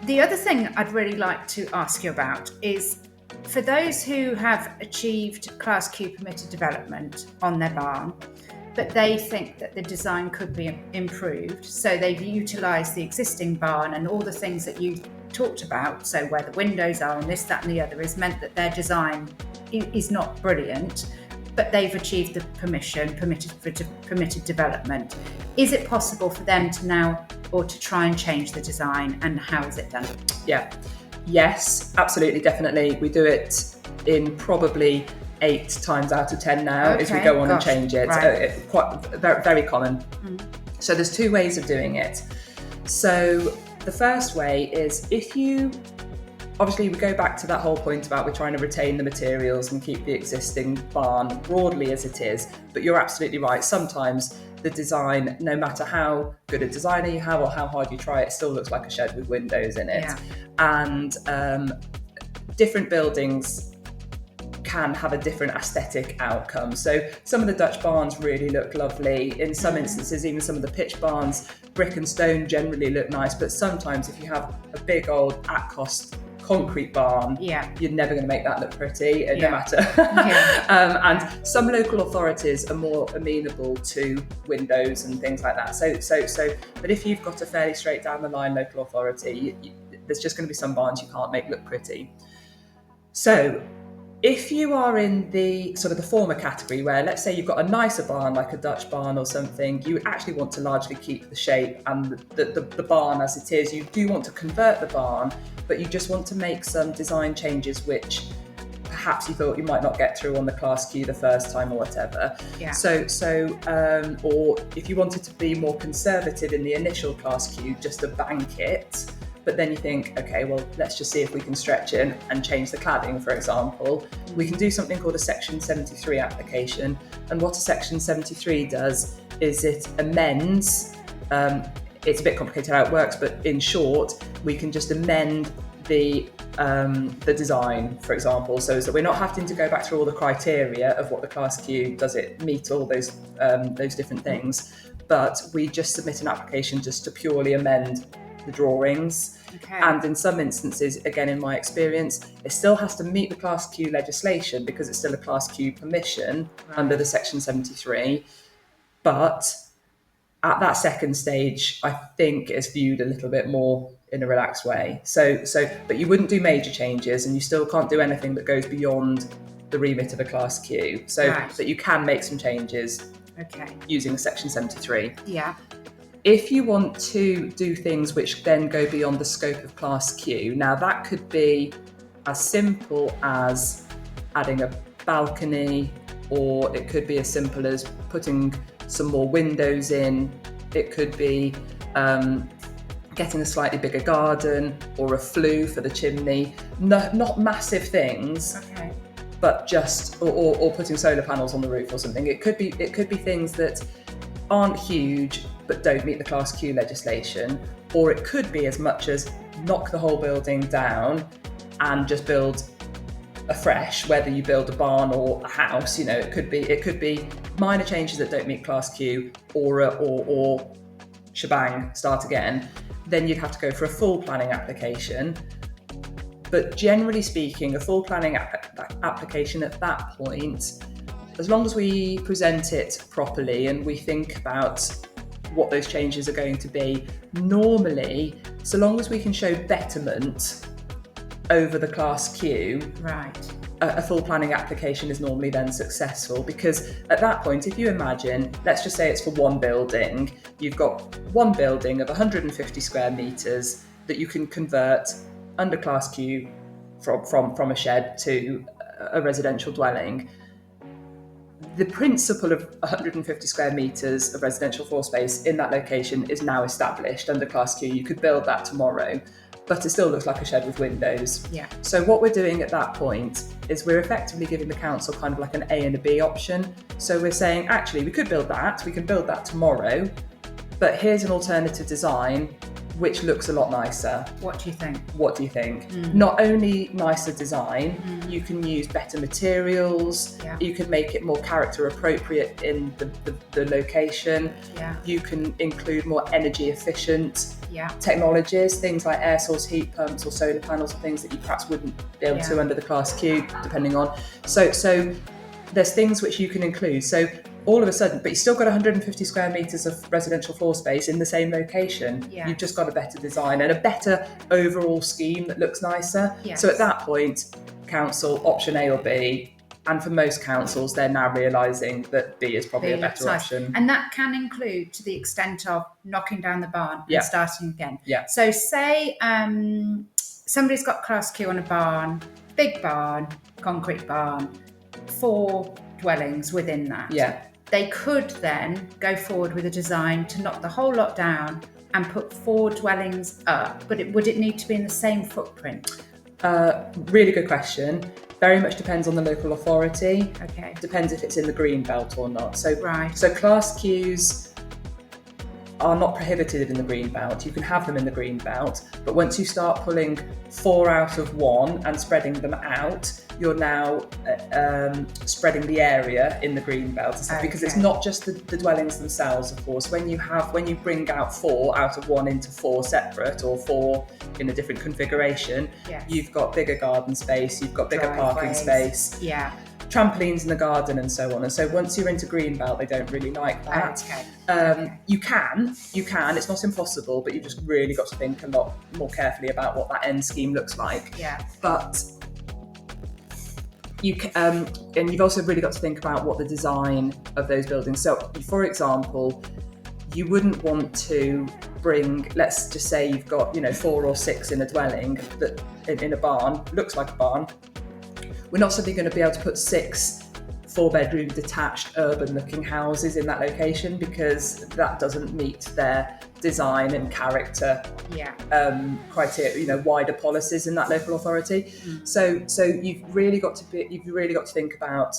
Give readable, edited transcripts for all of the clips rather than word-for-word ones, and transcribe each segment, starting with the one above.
The other thing I'd really like to ask you about is for those who have achieved Class Q permitted development on their barn, but they think that the design could be improved. So they've utilised the existing barn and all the things that you talked about. So where the windows are and this, that and the other has meant that their design is not brilliant, but they've achieved the permitted development. Is it possible for them to now or to try and change the design, and how is it done? Yeah, yes, absolutely, definitely. We do it in probably 8 times out of 10 now as we go on and change it. Right. Quite very, very common. So there's 2 ways of doing it. So the first way is if you, obviously we go back to that whole point about we're trying to retain the materials and keep the existing barn broadly as it is, but you're absolutely right. Sometimes the design, no matter how good a designer you have or how hard you try, it still looks like a shed with windows in it. Yeah. And different buildings can have a different aesthetic outcome. So some of the Dutch barns really look lovely. In some instances, even some of the pitch barns, brick and stone generally look nice, but sometimes if you have a big old at-cost concrete barn, you're never going to make that look pretty, no matter. And some local authorities are more amenable to windows and things like that. But if you've got a fairly straight down the line local authority, there's just going to be some barns you can't make look pretty. So if you are in the sort of the former category where, let's say you've got a nicer barn like a Dutch barn or something, you actually want to largely keep the shape and the barn as it is. You do want to convert the barn, but you just want to make some design changes which perhaps you thought you might not get through on the Class Q the first time or whatever. Or if you wanted to be more conservative in the initial Class Q, just a bank it, but then you think, okay, well, let's just see if we can stretch it and change the cladding, for example. We can do something called a Section 73 application. And what a Section 73 does is it amends, it's a bit complicated how it works, but in short, we can just amend the design, for example, so that we're not having to go back through all the criteria of what the Class Q, does it meet all those different things, but we just submit an application just to purely amend the drawings. And in some instances, again in my experience, it still has to meet the Class Q legislation because it's still a Class Q permission under the Section 73, but at that second stage I think it's viewed a little bit more in a relaxed way. But you wouldn't do major changes and you still can't do anything that goes beyond the remit of a Class Q, but you can make some changes using a Section 73. If you want to do things which then go beyond the scope of Class Q, now that could be as simple as adding a balcony, or it could be as simple as putting some more windows in. It could be getting a slightly bigger garden or a flue for the chimney. Not massive things, but just or putting solar panels on the roof or something. It could be things that aren't huge but don't meet the Class Q legislation, or it could be as much as knock the whole building down and just build afresh, whether you build a barn or a house. You know, it could be minor changes that don't meet Class Q, or shebang, start again. Then you'd have to go for a full planning application. But generally speaking, a full planning application at that point, as long as we present it properly and we think about what those changes are going to be, normally, so long as we can show betterment over the Class Q, a full planning application is normally then successful, because at that point, if you imagine, let's just say it's for one building, you've got one building of 150 square metres that you can convert under Class Q from a shed to a residential dwelling. The principle of 150 square metres of residential floor space in that location is now established under Class Q. You could build that tomorrow, but it still looks like a shed with windows. So what we're doing at that point is we're effectively giving the council kind of like an A and a B option. So we're saying, actually, we can build that tomorrow, but here's an alternative design which looks a lot nicer. What do you think? What do you think? Not only nicer design, you can use better materials, you can make it more character appropriate in the location, you can include more energy efficient technologies, things like air source heat pumps or solar panels, or things that you perhaps wouldn't be able to under the Class Q, depending on. So there's things which you can include. So all of a sudden, but you've still got 150 square metres of residential floor space in the same location. You've just got a better design and a better overall scheme that looks nicer. So at that point, council, option A or B, and for most councils, they're now realising that B is probably a better option. And that can include to the extent of knocking down the barn and starting again. So say somebody's got Class Q on a barn, big barn, concrete barn, 4 dwellings within that. They could then go forward with a design to knock the whole lot down and put 4 dwellings up, but would it need to be in the same footprint? Really good question. Very much depends on the local authority. Okay. Depends if it's in the green belt or not. So Class Qs are not prohibited in the green belt. You can have them in the green belt, but once you start pulling 4 out of 1 and spreading them out, you're now spreading the area in the green belt and stuff, because it's not just the dwellings themselves, of course. When you bring out 4 out of 1 into 4 separate, or 4 in a different configuration, you've got bigger garden space, you've got bigger parking space, trampolines in the garden and so on. And so once you're into green belt, they don't really like that. You can, it's not impossible, but you've just really got to think a lot more carefully about what that end scheme looks like. But you can, and you've also really got to think about what the design of those buildings. So for example, you wouldn't want to bring, let's just say you've got 4 or 6 in a dwelling that in a barn, looks like a barn. We're not suddenly going to be able to put 6 4-bedroom detached urban looking houses in that location, because that doesn't meet their design and character criteria, wider policies in that local authority. So you've really got to think about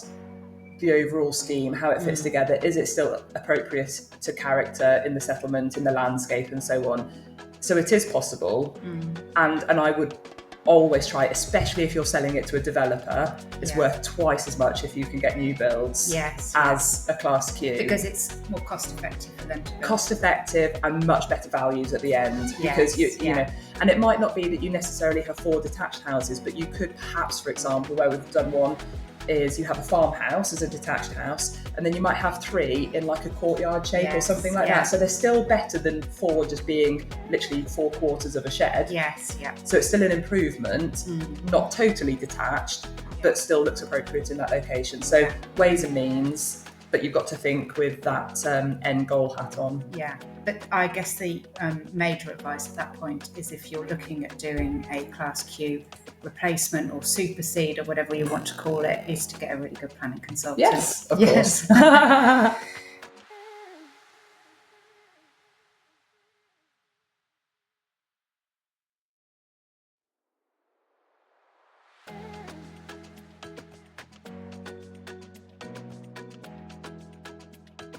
the overall scheme, how it fits together. Is it still appropriate to character in the settlement, in the landscape and so on? So it is possible, and I would always try, especially if you're selling it to a developer, it's worth twice as much if you can get new builds as a Class Q. Because it's more cost effective for them to build. Cost effective and much better values at the end, because you know, and it might not be that you necessarily have 4 detached houses, but you could perhaps, for example, where we've done one, is you have a farmhouse as a detached house, and then you might have 3 in like a courtyard shape or something like that. So they're still better than 4 just being literally 4 quarters of a shed. So it's still an improvement, not totally detached, but still looks appropriate in that location. So ways and means, but you've got to think with that end goal hat on. But I guess the major advice at that point is, if you're looking at doing a Class Q replacement or supersede or whatever you want to call it, is to get a really good planning consultant. Yes, of course.